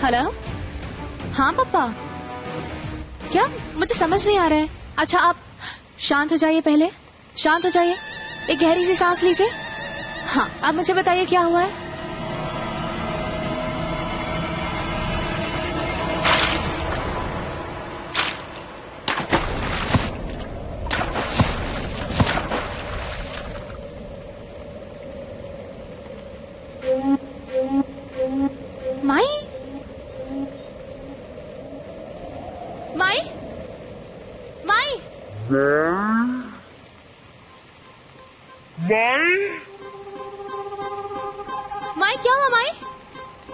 Hello, हाँ पापा, क्या मुझे समझ नहीं आ रहा है। अच्छा आप शांत हो जाइए, पहले शांत हो जाइए, एक गहरी सी सांस लीजिए। हाँ अब मुझे बताइए क्या हुआ है। माई, माई, माई, माई, क्या हुआ माई?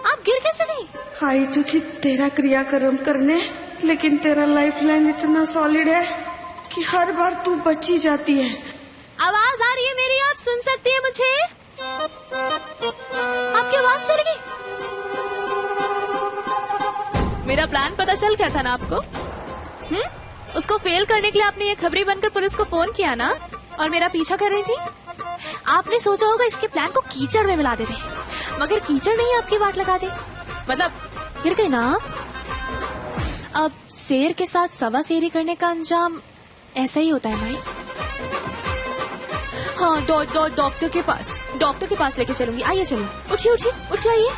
आप गिर कैसे गई? आई तो थी तेरा क्रियाक्रम करने, लेकिन तेरा लाइफलाइन इतना सॉलिड है कि हर बार तू बची जाती है। आवाज आ रही है मेरी, आप सुन सकती है मुझे? आपकी आवाज चली गई। मेरा प्लान पता चल गया था ना आपको? उसको फेल करने के लिए आपने ये खबरी बनकर पुलिस को फोन किया ना, और मेरा पीछा कर रही थी। आपने सोचा होगा इसके प्लान को कीचड़ में मिला देते, मगर कीचड़ नहीं आपकी वाट लगा दे, मतलब गिर गई ना। अब शेर के साथ सवा शेरी करने का अंजाम ऐसा ही होता है माई। हाँ डॉक्टर के पास लेके चलूंगी। आइए चलो, उठिए उठिए, उठ जाइए।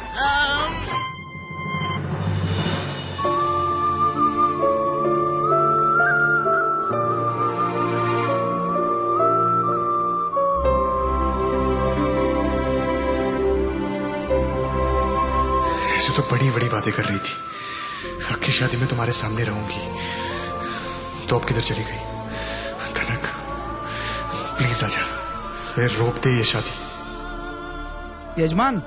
ऐसे तो बड़ी बड़ी बातें कर रही थी, अक्की शादी में तुम्हारे सामने रहूंगी, तो अब किधर चली गई? धनक प्लीज आजा, फिर रोक दे ये शादी। यजमान,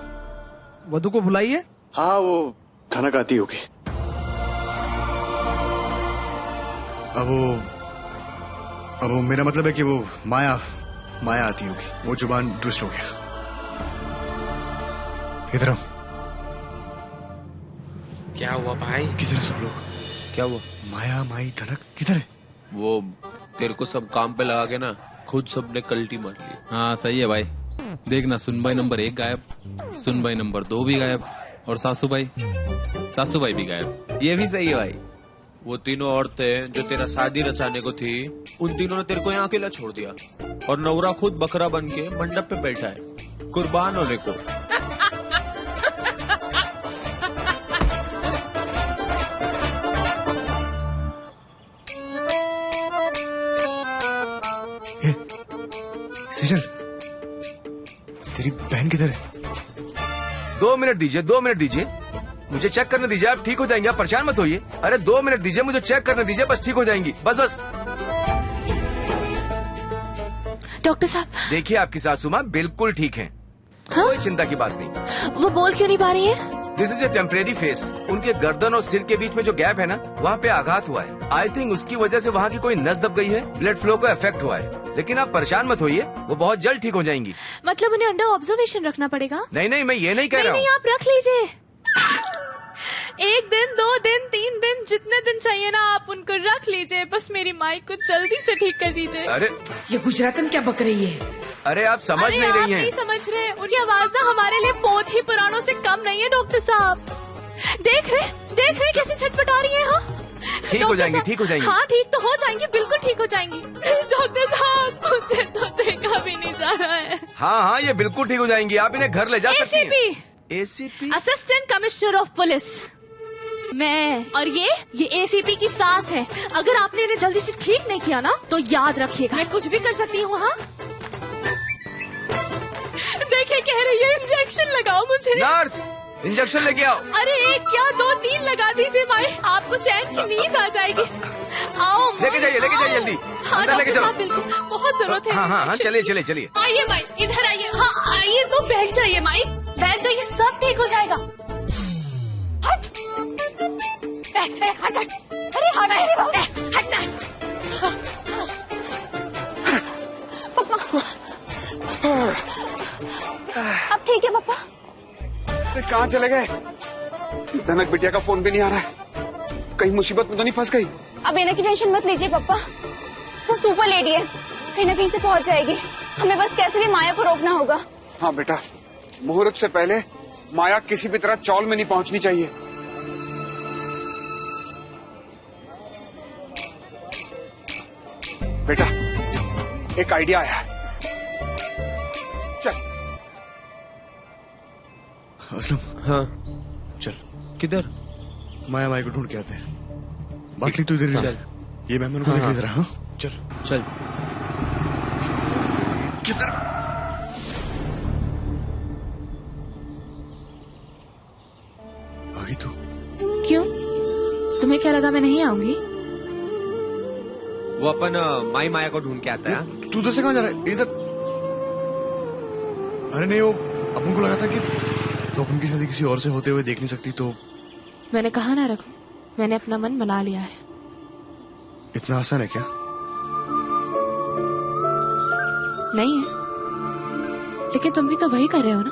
वधू को बुलाइए। हाँ वो धनक आती होगी। अब वो मेरा मतलब है कि वो माया आती होगी, वो जुबान ट्विस्ट हो गया। इधर आओ। क्या हुआ भाई? किधर है सब लोग? क्या हुआ? माया, माई, धनक किधर है? वो तेरे को सब काम पे लगा के ना खुद सबने कल्टी मार ली। हाँ सही है भाई, देखना सुनबाई नंबर 1 गायब, सुनबाई नंबर 2 भी गायब, और सासूबाई भी गायब। ये भी सही है भाई। वो तीनों औरतें जो तेरा शादी रचाने को थी, उन तीनों ने तेरे को यहाँ अकेला छोड़ दिया, और नवरा खुद बकरा बन के मंडप पे बैठा है कुर्बान होने को। सेजल, तेरी बहन किधर है? 2 मिनट दीजिए, मुझे चेक करने दीजिए। आप ठीक हो जाएंगे, आप परेशान मत होइए। अरे 2 मिनट दीजिए, मुझे चेक करने दीजिए, बस ठीक हो जाएंगी, बस। डॉक्टर साहब देखिए, आपकी सासू माँ बिल्कुल ठीक हैं, कोई चिंता की बात नहीं। वो बोल क्यों नहीं पा रही है? This is a temporary face. उनके गर्दन और सिर के बीच में जो गैप है ना, वहाँ पे आघात हुआ है। आई थिंक उसकी वजह से वहाँ की कोई नस दब गई है, ब्लड फ्लो को इफेक्ट हुआ है। लेकिन आप परेशान मत होइए, वो बहुत जल्द ठीक हो जाएंगी। मतलब उन्हें अंडर ऑब्जर्वेशन रखना पड़ेगा? नहीं, मैं ये नहीं कह रहा हूँ। नहीं, आप रख लीजिए। 1 दिन, 2 दिन, 3 दिन, जितने दिन चाहिए ना आप उनको रख लीजिए, बस मेरी माई को जल्दी से ठीक कर दीजिए। अरे ये गुजरातन क्या बक रही है? अरे आप समझ नहीं रही हैं। नहीं समझ रहे, उनकी आवाज ना हमारे लिए बहुत ही पुरानों से कम नहीं है डॉक्टर साहब। देख रहे कैसे छटपटा रही है। हाँ ठीक हो जाएंगी। हाँ ठीक तो हो जाएंगी, बिल्कुल ठीक हो जाएंगी। प्लीज डॉक्टर साहब, मुझसे तो देखा भी नहीं जा रहा है। हाँ, ये बिल्कुल ठीक हो जाएंगी, आप इन्हें घर ले जा सकती हैं। ACP assistant commissioner of police मैं, और ये ACP की सास है। अगर आपने इन्हें जल्दी से ठीक नहीं किया ना, तो याद रखिएगा मैं कुछ भी कर सकती हूँ। हाँ देखिए, कह रही है इंजेक्शन लगाओ मुझे। नर्स, इंजेक्शन लेके आओ। अरे 1 क्या 2 3 लगा दीजिए माई, आपको चैन की नींद आ जाएगी। आओ लेके जाइए जल्दी। हाँ अंदर लेके चलो। बिल्कुल, बहुत जरूरत है। हाँ, चलिए। आइए माई, इधर आइए। हाँ आइए, तो बैठ जाइए माई, बैठ जाइए, सब ठीक हो जाएगा। हट, अरे हटना। अब ठीक है पापा? कहाँ चले गए? धनक बिटिया का फोन भी नहीं आ रहा है, कहीं मुसीबत में तो नहीं फंस गई? अब इन्हें की टेंशन मत लीजिए पापा, वो सुपर लेडी है, कहीं ना कहीं से पहुंच जाएगी। हमें बस कैसे भी माया को रोकना होगा। हाँ बेटा, मुहूर्त से पहले माया किसी भी तरह चौल में नहीं पहुंचनी चाहिए। बेटा एक आइडिया आया है, चल। असलम, हाँ चल किधर? माया माई को ढूंढ के आते हैं। बाटली तो इधर ही चल। रख। ये मेहमान को देख ले जरा। हाँ चल चल। किधर? आ गई तू? क्यों? तुम्हें क्या लगा मैं नहीं आऊंगी? वो अपन माई माया को ढूंढ के आता है। तू उधर से कहाँ जा रहा है? इधर। अरे नहीं, वो अपन को लगा था कि तो अपन की शादी किसी और से होते हुए देख नहीं सकती, तो मैंने कहा ना रघु, मैंने अपना मन बना लिया है। इतना आसान है क्या? नहीं है, लेकिन तुम भी तो वही कर रहे हो ना।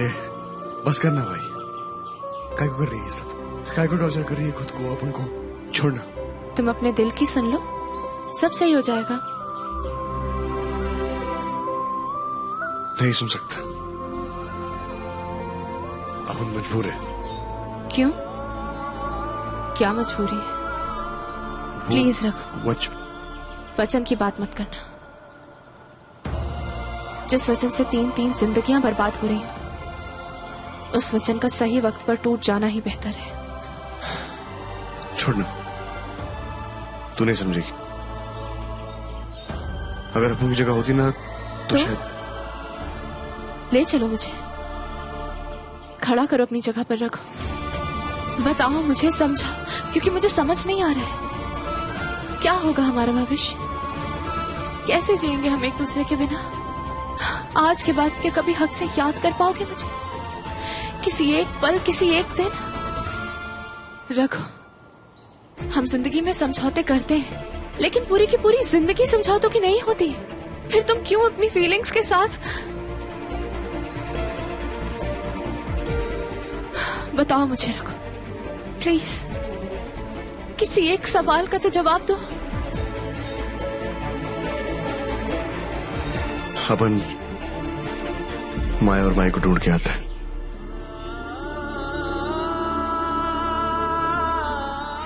ए, बस करना भाई। काय को कर रही है ये सब? काय को टॉर्चर कर रही है खुद को, अपन को? छोड़ना। तुम अपने दिल की सुन लो, सब सही हो जाएगा। नहीं सुन सकता, अपन मजबूर है। क्यों? क्या मजबूरी है? प्लीज रघु, वचन की बात मत करना। जिस वचन से 3-3 जिंदगियां बर्बाद हो रही हैं, उस वचन का सही वक्त पर टूट जाना ही बेहतर है। छोड़ना, तू नहीं समझेगी। अगर अपन की जगह होती ना तो शायद। ले चलो मुझे, खड़ा करो अपनी जगह पर रखो, बताओ मुझे, समझा, क्योंकि मुझे समझ नहीं आ रहा है क्या होगा हमारा भविष्य। कैसे जिएंगे हम एक दूसरे के बिना? आज के बाद क्या कभी हक से याद कर पाओगे मुझे? किसी एक पल, किसी एक दिन? रखो, हम जिंदगी में समझौते करते हैं, लेकिन पूरी की पूरी जिंदगी समझौतों की नहीं होती। फिर तुम क्यों अपनी फीलिंग्स के साथ? बताओ मुझे रखो, प्लीज, किसी एक सवाल का तो जवाब दो। अपन माया और माई को ढूंढ के आता है।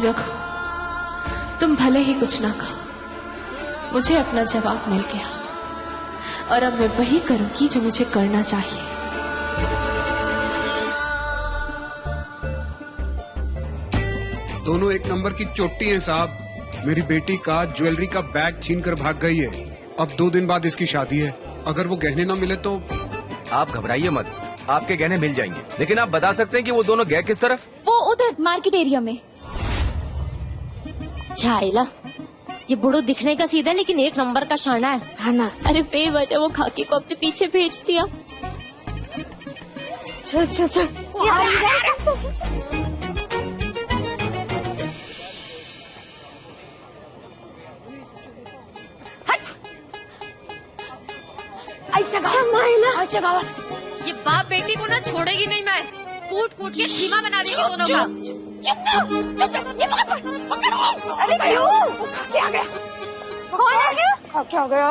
रखो, तुम भले ही कुछ ना कहो, मुझे अपना जवाब मिल गया, और अब मैं वही करूंगी जो मुझे करना चाहिए। दोनों एक नंबर की चोटी हैं साहब। मेरी बेटी का ज्वेलरी का बैग छीन कर भाग गई है। अब 2 दिन बाद इसकी शादी है। अगर वो गहने ना मिले तो? आप घबराइए मत, आपके गहने मिल जाएंगे। लेकिन आप बता सकते हैं कि वो दोनों गए किस तरफ? वो उधर मार्केट एरिया में। झाइला, ये बुढ़ो दिखने का सीधा लेकिन एक नंबर का शाना है। हाँ ना। अरे बेवजह वो खाकी को अपने पीछे भेज दिया। चल चल चल। ये बाप बेटी को ना छोड़ेगी नहीं मैं, कूट कूट के खीमा बना देगी दोनों का। अरे क्यों? क्या गया? कौन आ गया? क्या गया?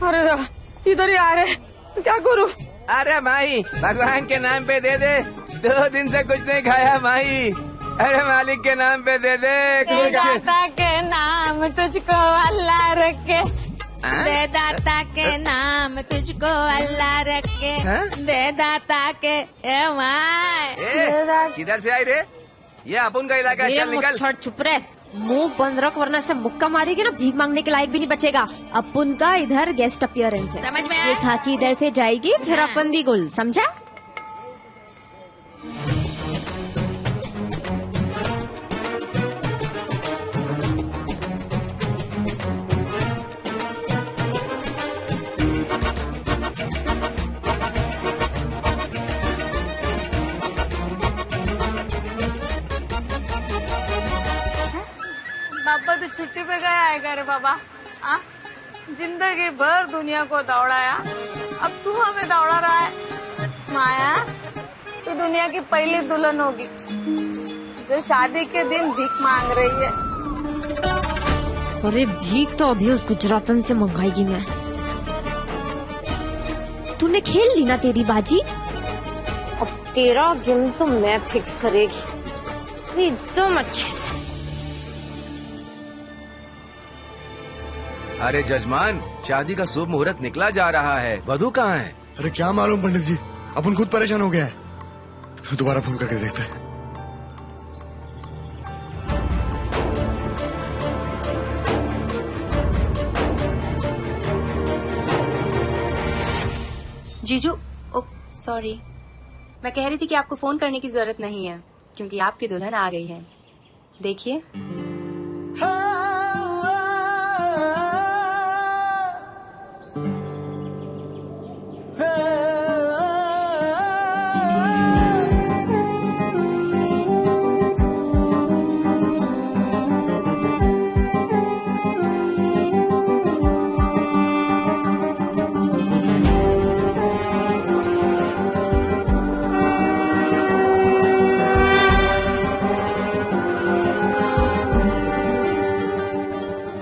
अरे इधर ही आ रहे, क्या करूं? अरे माई, भगवान के नाम पे दे दे, 2 दिन से कुछ नहीं खाया माई। अरे मालिक के नाम पे दे दे कुछ। दाता के नाम तुझको अल्लाह रखे, दे दाता के नाम तुझको अल्लाह रखे, दे दाता के। किधर से आई रे? ये अपन का इलाका है, चल निकल। छोड़, चुप रहे, मुंह बंद रख वरना से मुक्का मारेगी ना, भीख मांगने के लायक भी नहीं बचेगा। अपन का इधर गेस्ट अपीयरेंस है, समझ में आया? ये खाकी इधर से जाएगी, फिर अपन भी गुल, समझा? बाबा तो छुट्टी पे गया है घर बाबा। आ? जिंदगी भर दुनिया को दौड़ाया, अब तू हमें दौड़ा रहा है। माया, तू दुनिया की पहली दुल्हन होगी जो शादी के दिन भीख मांग रही है। अरे भीख तो अभी उस गुजरातन से मंगाएगी मैं। तूने खेल ली ना तेरी बाजी, अब तेरा गेम तो मैं फिक्स करेगी एकदम अच्छे से। अरे जजमान, शादी का शुभ मुहूर्त निकला जा रहा है, वधू कहाँ है? अरे क्या मालूम पंडित जी, अपन खुद परेशान हो गया है। दोबारा फोन करके देखते हैं। जीजू, ओ सॉरी, मैं कह रही थी कि आपको फोन करने की जरूरत नहीं है क्योंकि आपकी दुल्हन आ गई है। देखिए।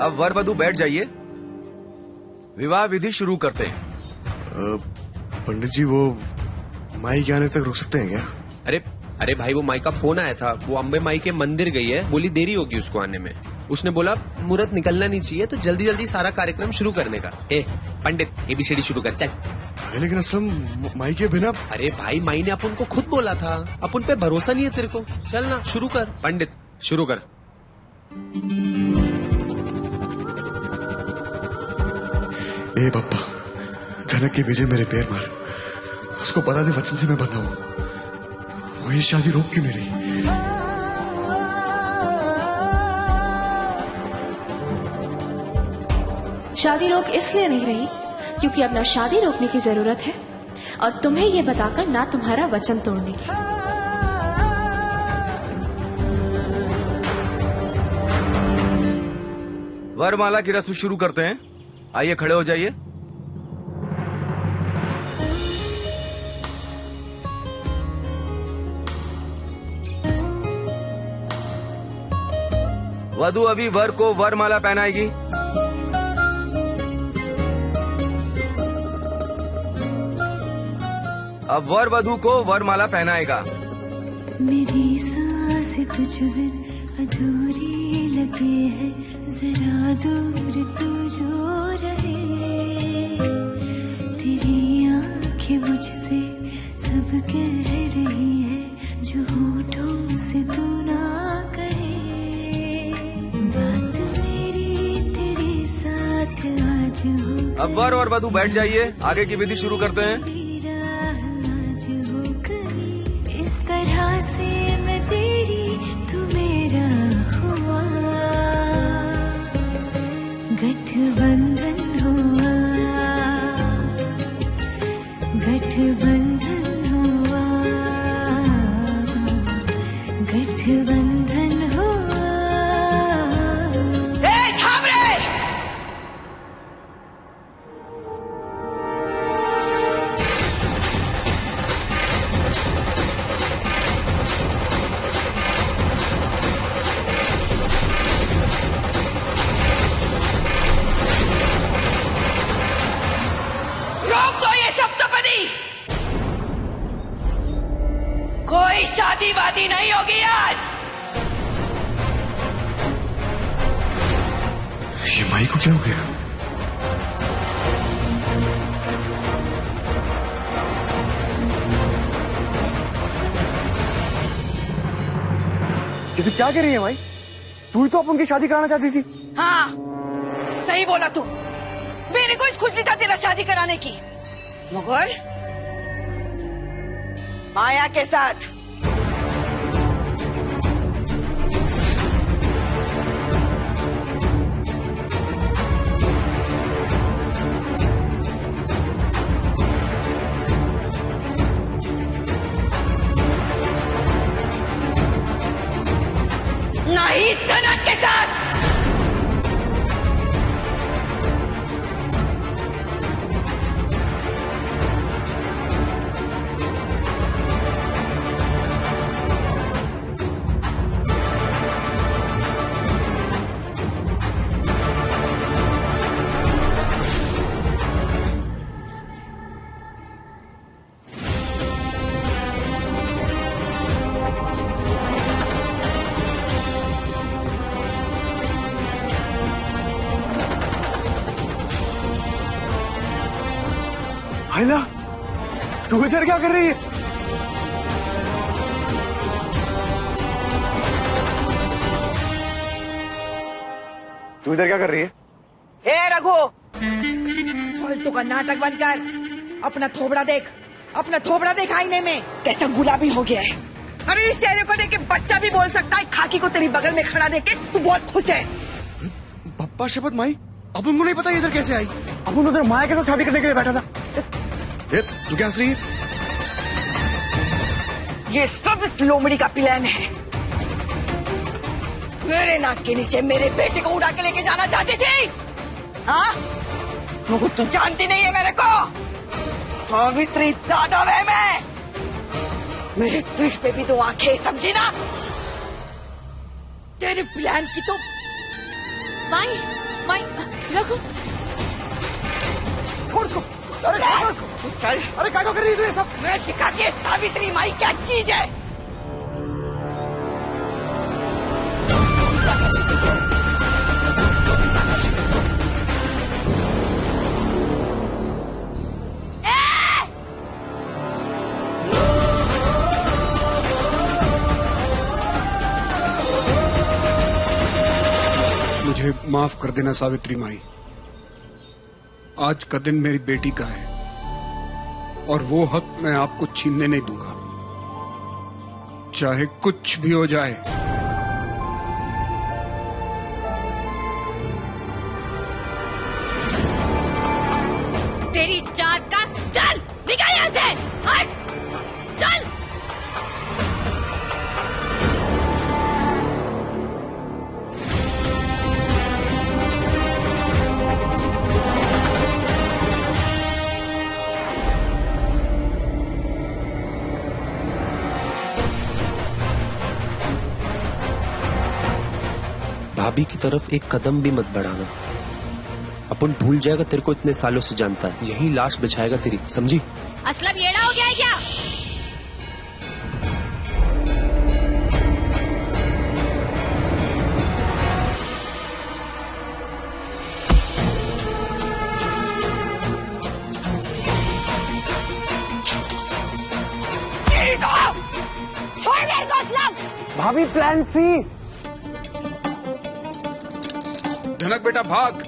अब वर वधू बैठ जाइए, विवाह विधि शुरू करते हैं। पंडित जी, वो माई के आने तक रुक सकते हैं क्या? अरे भाई, वो माई का फोन आया था, वो अम्बे माई के मंदिर गई है, बोली देरी होगी उसको आने में। उसने बोला मुहूर्त निकलना नहीं चाहिए, तो जल्दी जल्दी सारा कार्यक्रम शुरू करने का। पंडित, ABCD शुरू कर, चल। अरे लेकिन असलम माई के बिना। अरे भाई, माई ने अपन को खुद बोला था, अपन पे भरोसा नहीं है तेरे को। चल ना, शुरू कर पंडित, शुरू कर। ए पप्पा, धनक के भेजे मेरे पैर मार। उसको पता था वचन से मैं बंधा हूं। वो ये शादी रोक क्यों नहीं रही? शादी रोक इसलिए नहीं रही क्योंकि अब ना शादी रोकने की जरूरत है और तुम्हें ये बताकर ना तुम्हारा वचन तोड़ने की। वरमाला की रस्म शुरू करते हैं। आइए, खड़े हो जाइए। वधू अभी वर को वरमाला पहनाएगी। अब वर वधू को वरमाला पहनाएगा। मेरी सांस तुझ बिन अधूरी लगे है, जरा दूर तू जो रहे। तेरी आंखें मुझसे सब कह रही है, जो होठों से तू ना कहे। बात मेरी तेरे साथ आज हो। अब वर और वधू बैठ जाइए, आगे की विधि शुरू करते हैं। इस तरह से मैं तेरी, तू मेरा हुआ, गठबंधन हुआ, गठबंधन हुआ, गठबंधन हुआ। थाम रे! रोक दो ये सप्तपदी! कोई शादी वादी नहीं होगी आज। ये माई को क्या हो गया? ये तू क्या कह रही है भाई? तू ही तो अपन की शादी कराना चाहती थी। हाँ, सही बोला तू। मेरे को इस खुजली था तेरा शादी कराने की, मगर माया के साथ। नहीं, धनक के साथ। तू इधर क्या कर रही है? तू इधर क्या कर रही है? हे रघु, फालतू का नाटक बंद कर। अपना थोबड़ा देख, अपना थोबड़ा देख आईने में, कैसा गुलाबी हो गया है। अरे इस चेहरे को देख के बच्चा भी बोल सकता है। खाकी को तेरी बगल में खड़ा देख के तू बहुत खुश है। पप्पा शपथ माई, अब उनको नहीं पता ये इधर कैसे आई। अब उन उधर माया के साथ शादी करने के लिए बैठा था। तू क्या हंस रही है? ये सब इस लोमड़ी का प्लान है। मेरे नाक के नीचे मेरे बेटे को उड़ा के लेके जाना चाहती थी। हाँ, मुझे तू जानती नहीं है मेरे को। सावित्री यादव है मैं। मेरे पीठ पे भी 2 आंखें, समझी ना? तेरे प्लान की तो माई रखो। छोड़ उसको। अरे छोड़ उसको। चल। अरे क्या कर रही है तू ये सब? मैं सिखाती है सावित्री माई क्या चीज है। मुझे माफ कर देना सावित्री माई। आज का दिन मेरी बेटी का है और वो हक मैं आपको छीनने नहीं दूंगा, चाहे कुछ भी हो जाए। तेरी जात का चल निकल यहाँ से, हट, चल। भाभी की तरफ एक कदम भी मत बढ़ाना। अपन भूल जाएगा तेरे को इतने सालों से जानता है, यही लाश बिछाएगा तेरी, समझी? असलम येड़ा हो गया है क्या? छोड़ मेरे को असलम। भाभी प्लान सी। धनक बेटा भाग।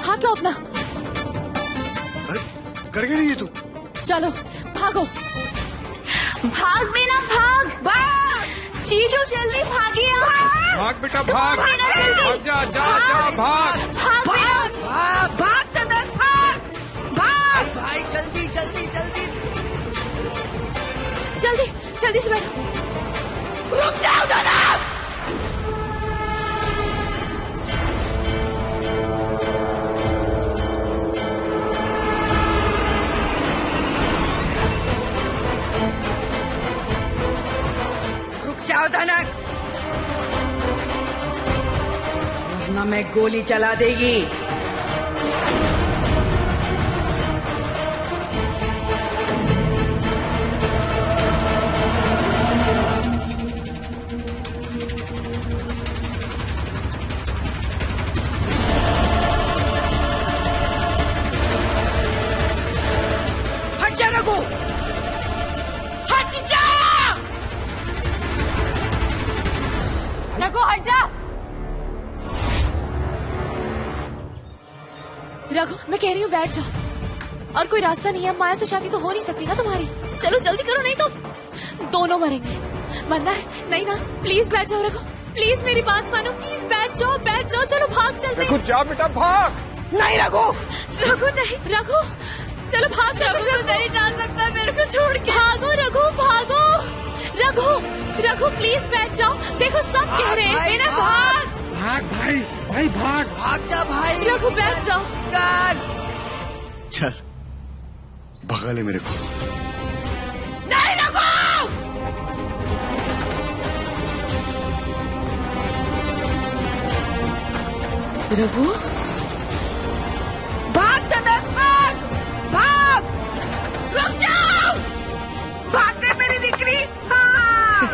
हाथ लो अपना। अरे कर क्या रही है तू? चलो भागो। भाग बिना भाग। भाग चीजू, जल्दी भागिए। भाग बेटा भाग। भाग जा जा जा भाग। भाग भाग भाग भाग तनक भाग भाग। भाई जल्दी जल्दी जल्दी जल्दी जल्दी से बैठो। रुक जाओ तनक। धनक, वरना मैं गोली चला देगी। हट जा रघु, हट जा। रघु हट जा। रघु मैं कह रही हूँ बैठ जाओ, और कोई रास्ता नहीं है। माया से शादी तो हो नहीं सकती ना तुम्हारी। चलो जल्दी करो, नहीं तो दोनों मरेंगे। मरना है? नहीं ना, प्लीज बैठ जाओ रघु, प्लीज मेरी बात मानो, प्लीज बैठ जाओ बैठ जाओ। चलो भाग चलते हैं। जा बेटा भाग। नहीं रघु, रघु नहीं, रघु चलो भाग जाओ। रघु नहीं जा सकता मेरे को छोड़ के। भागो रघु भागो। रघु रघु प्लीज बैठ जाओ, देखो सब कह रहे हैं मेरा भाग। भाग भाई, भाई भाग। भाग जा भाई। रघु बैठ जाओ। चल भगा ले मेरे को। नहीं रघु, रघु भाग तनक भाग भाग। रुक जाओ, भाग गए मेरी दिकरी। हाँ।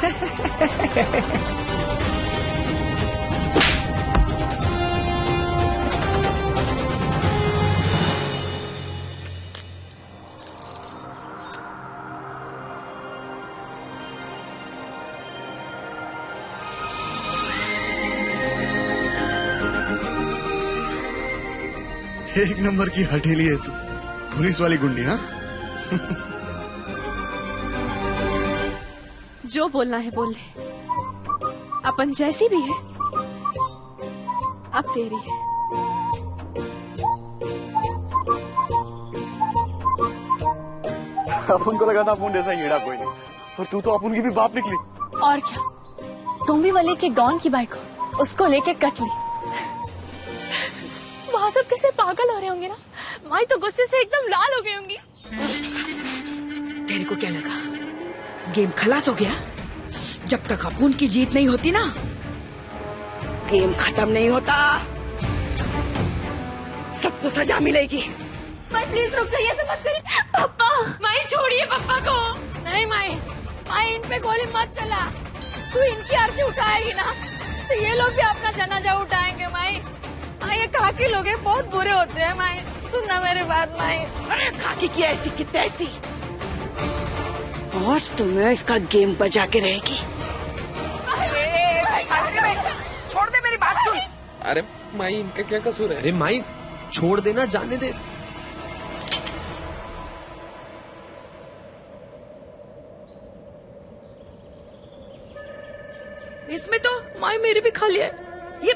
एक नंबर की हठेली है तू, पुलिस वाली गुंडी। हाँ, जो बोलना है बोल ले। अपन जैसी भी है अब तेरी है। अपन को लगा था अपन जैसा हीरा कोई नहीं, और तू तो अपन की भी बाप निकली। और क्या, तुम भी वाले के डॉन की बाइक हो, उसको लेके कट ली। वहां सब कैसे पागल हो रहे होंगे ना, माई तो गुस्से से एकदम लाल हो गई होंगी। तेरे को क्या लगा गेम खलास हो गया? जब तक अपुन की जीत नहीं होती ना, गेम खत्म नहीं होता। सबको सजा मिलेगी। माई प्लीज रुक जाइए, ऐसे मत करिए। पापा, माई छोड़िए पापा को। नहीं माई, माई इन पे गोली मत चला। तू इनकी आरती उठाएगी ना तो ये लोग भी अपना जनाजा उठाएंगे। माई माई, ये खाकी लोग हैं, बहुत बुरे होते हैं। माई सुनना मेरी बात माई। अरे खाकी की ऐसी की तैसी, आज तुम्हें इसका गेम बजा के रहेगी। छोड़ दे, मेरी बात सुन। अरे माई, इनका क्या कसूर है? अरे माई छोड़ देना, जाने दे। इसमें तो माई मेरी भी खा लिया। ये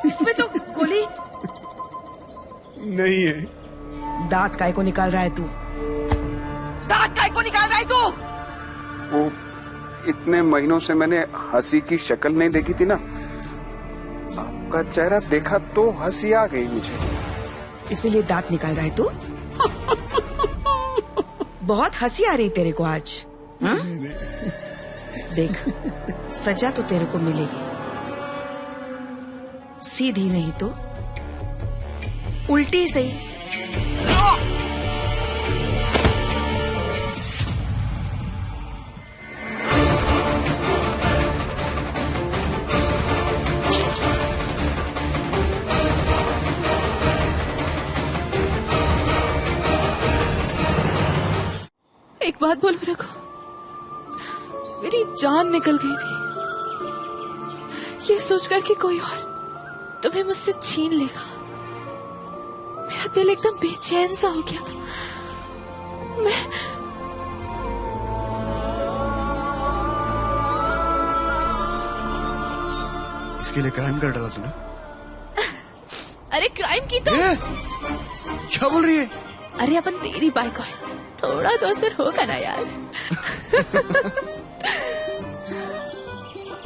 इसमें तो गोली नहीं है। दांत काय को निकाल रहा है तू? दांत काय को निकाल रहा है तू? वो इतने महीनों से मैंने हंसी की शक्ल नहीं देखी थी ना, आपका चेहरा देखा तो हंसी आ गई मुझे। इसीलिए दांत निकाल रहा है तू? बहुत हंसी आ रही तेरे को आज। हाँ? देख, सजा तो तेरे को मिलेगी, सीधी नहीं तो उल्टी सही। एक बात बोलूं रखो, मेरी जान निकल गई थी ये सोचकर कि कोई और तुम्हें मुझसे छीन लेगा। मेरा दिल एकदम बेचैन सा हो गया था। मैं इसके लिए क्राइम कर डाला तूने? अरे क्राइम की तो क्या बोल रही है? अरे अपन तेरी बाइक है, थोड़ा तो असर होगा ना यार।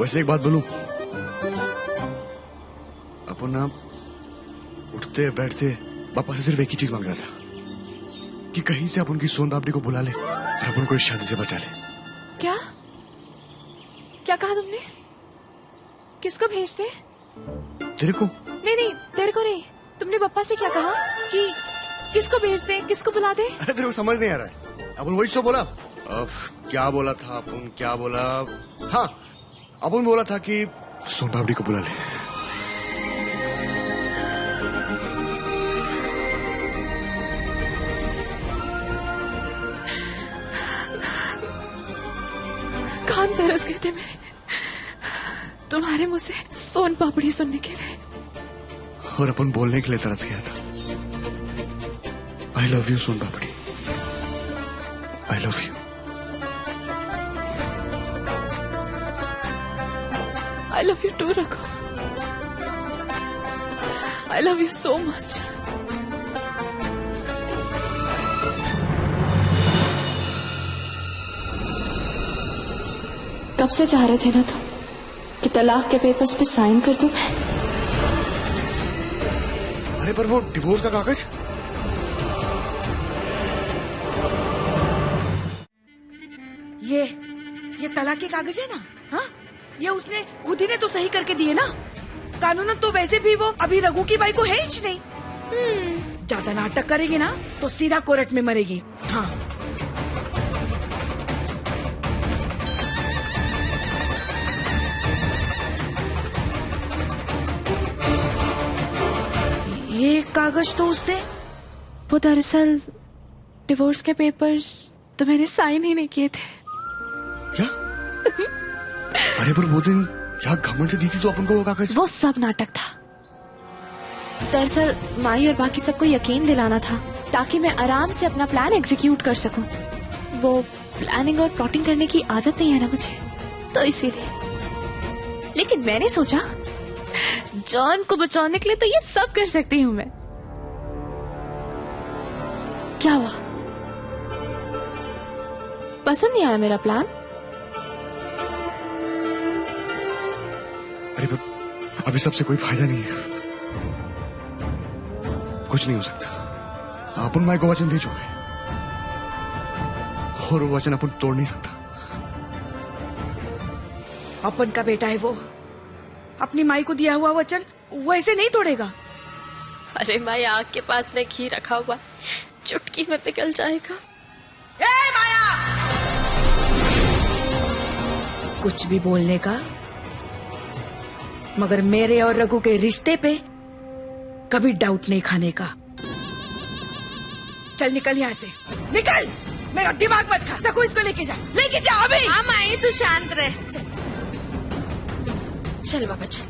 वैसे एक बात बोलूं, अपन ना उठते बैठते पापा से सिर्फ एक ही चीज मांग रहा था कि कहीं से अपन की सोन पापड़ी को बुला ले और अपन को इस शादी से बचा ले। क्या क्या कहा तुमने? किसको भेजते? तेरे को? नहीं नहीं, तेरे को नहीं। तुमने पापा से क्या कहा कि किसको भेज दे, किसको बुला दे? अरे तेरे को समझ नहीं आ रहा है? अपन वही तो बोला। क्या बोला था अपन? क्या बोला? हाँ, अपन बोला था कि सोन पापड़ी को बुला ले। कान तरस गए थे मेरे तुम्हारे मुंह से सोन पापड़ी सुनने के लिए, और अपन बोलने के लिए तरस गया था। I love you soan papdi, I love you. I love you too रखो। I love you so much. कब से चाह रहे थे ना तुम कि तलाक के पेपर्स पे साइन कर दूं मैं? अरे पर वो डिवोर्स का कागज? ये तलाक के कागज है ना? हाँ, ये उसने खुद ही ने तो सही करके दिए ना। कानूनन तो वैसे भी वो अभी रघु की बाई को है ही नहीं। ज्यादा नाटक करेगी ना तो सीधा कोर्ट में मरेगी। हाँ, ये कागज तो उसने, वो दरअसल डिवोर्स के पेपर्स तो मैंने साइन ही नहीं किए थे। क्या? अरे पर वो दिन क्या घमंड से दी थी तो अपन को वो कागज? वो सब नाटक था। दरअसल माई और बाकी सबको यकीन दिलाना था ताकि मैं आराम से अपना प्लान एग्जीक्यूट कर सकूं। वो प्लानिंग और प्लॉटिंग करने की आदत नहीं है ना मुझे, तो इसीलिए। लेकिन मैंने सोचा जॉन को बचाने के लिए तो ये सब कर सकती हूँ मैं। क्या हुआ, पसंद नहीं आया मेरा प्लान? अरे अभी सबसे कोई फायदा नहीं है, कुछ नहीं हो सकता। अपन माई को वचन दे चुके और वो वचन अपन तोड़ नहीं सकता। अपन का बेटा है वो, अपनी माई को दिया हुआ वचन वो ऐसे नहीं तोड़ेगा। अरे माई आग के पास में घी रखा हुआ, चुटकी में पिघल जाएगा। ए माया, कुछ भी बोलने का, मगर मेरे और रघु के रिश्ते पे कभी डाउट नहीं खाने का। चल निकल यहाँ से, निकल, मेरा दिमाग मत खा। सकू इसको लेके जा अभी। हाँ माई तू शांत रह। चल बाबा चल।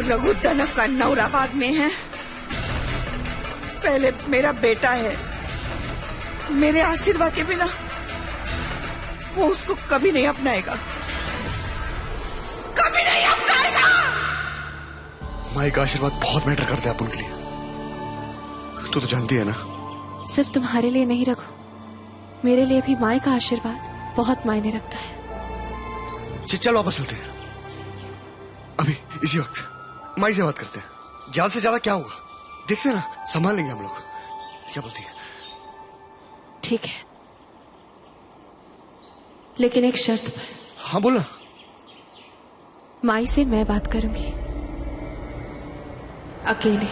रघु दनक का नौराबाद में है, पहले मेरा बेटा है। मेरे आशीर्वाद के बिना वो उसको कभी नहीं अपनाएगा, कभी नहीं अपनाएगा। माई का आशीर्वाद बहुत मैटर करता है अपन के लिए, तू तो जानती है ना। सिर्फ तुम्हारे लिए नहीं रखो, मेरे लिए भी माई का आशीर्वाद बहुत मायने रखता है। चल वापस चलते हैं, अभी इसी वक्त माई से बात करते हैं। ज्यादा से ज्यादा क्या होगा देखते हैं ना, संभाल लेंगे हम लोग। क्या बोलती है? ठीक है, लेकिन एक शर्त पर। हाँ बोलना। माई से मैं बात करूंगी, अकेले।